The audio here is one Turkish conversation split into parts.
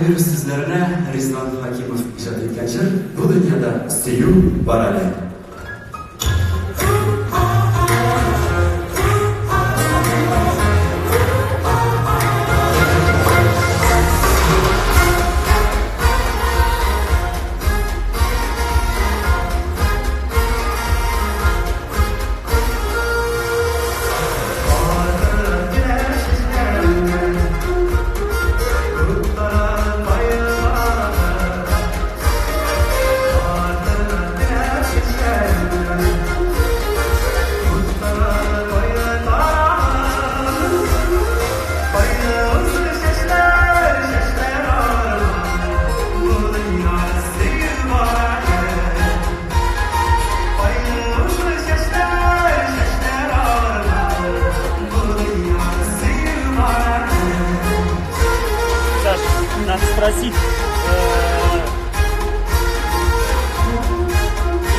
beririz sizlerine Rizvan Hakimov ijod etgan shir Bu dunyoda seyu barali. Надо спросить.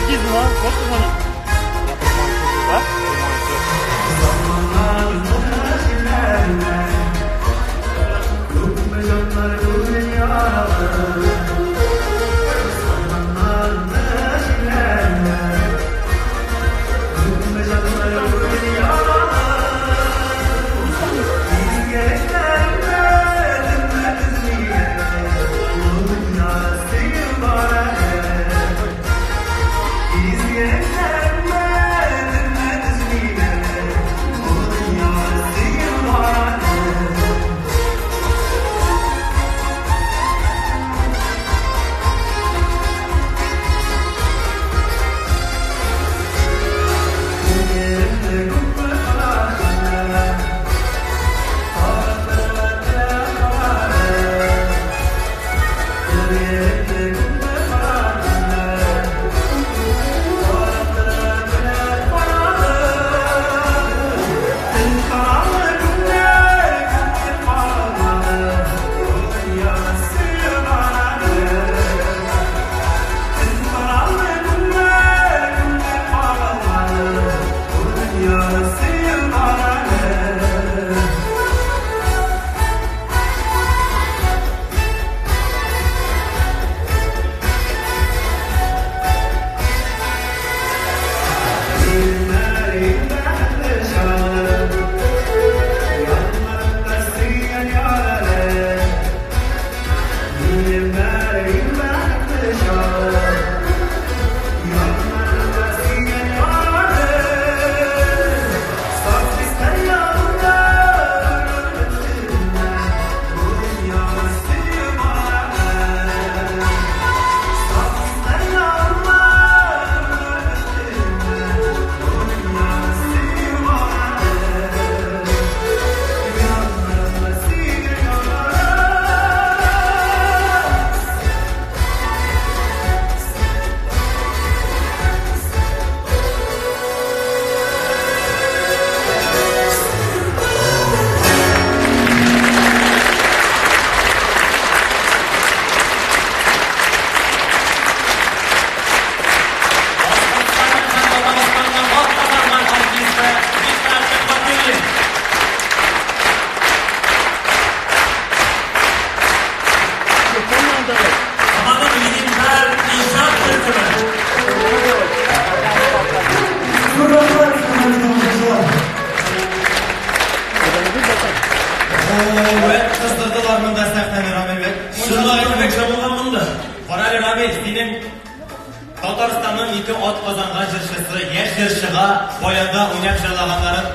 Иди, ну, можешь позвонить? Я позвоню, да? Evet, kızdırdılar mı da sahneleri Ramil Bey? Şunu ayırmak şabılgan mı? Qarali Ramil, senin Tataristan'ın iki at kazangan jırşısı, yer jırşıga boyada oynayıp şırlaganların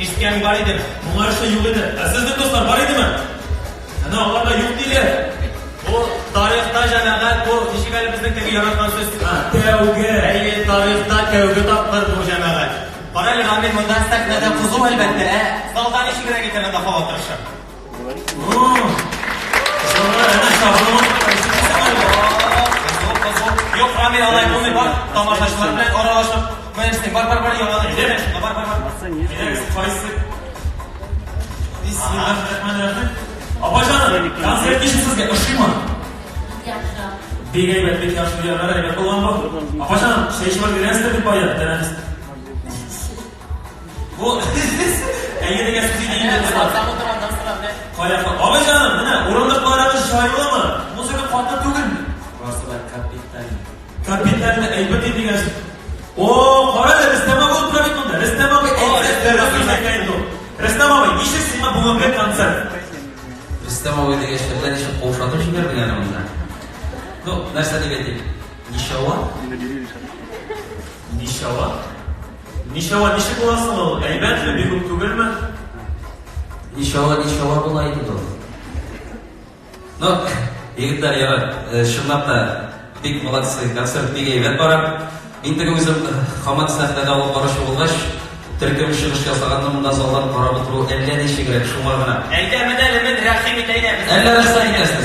işken var idi. Bunlar işte yok idi. Sizin dostlar var idi mi? Yani onlar da yok değil. Bu tarihta janagat, bu işgali bizdeki yaratkan söz. Tevge. Ey tarihta tevge taptır bu janagat. Qarali Ramil, bundan sahnede kuzu elbette. Saldan işigine getiren de hava tırışır. Yok Ramil alay bunu bak tamaşaçılar bilen aralaşıp mühendislik var yalanı gidelim. Var. Bismillahirrahmanirrahim. Apacanım, konser kişisizge ışık mı? Bir heybetlik yaşlı yerlere heybet olan bak. Apacanım, şeyşivar girenizde bir bayat deneniz. Bu, Ege'de gelsin değil. Kayakta. Abicanım, mana o'rindiqlarimiz shoyilimi? Musiqa qotib tugul. Rostlar kapitan. Kapitanni aytib degansiz. O, qarada Ristama bo'lib turadi bunda. Ristama Ristama ishsizmi bugungi konsert? Ristamoviy degan she'rlar ishi qo'shotib shibergan bundan. No, narsa deb ayting. Nishova? Nishava? Nishava nishi bo'lasimi? Aybatmi, behuq tugulmi? Nishova bo'laydi bu. No, yigitlar yana shundoq da bek молодцы, konsert bek aybat borib, Intaga o'zim qomat sahnada olib borish bo'lg'ach, Türküm шығыш жасағанның мұнда залдан қарап отыру әлі де шегірек шумағына. Әйдәмін әлімін рәхим етейді. Әлі рәхим етесіз.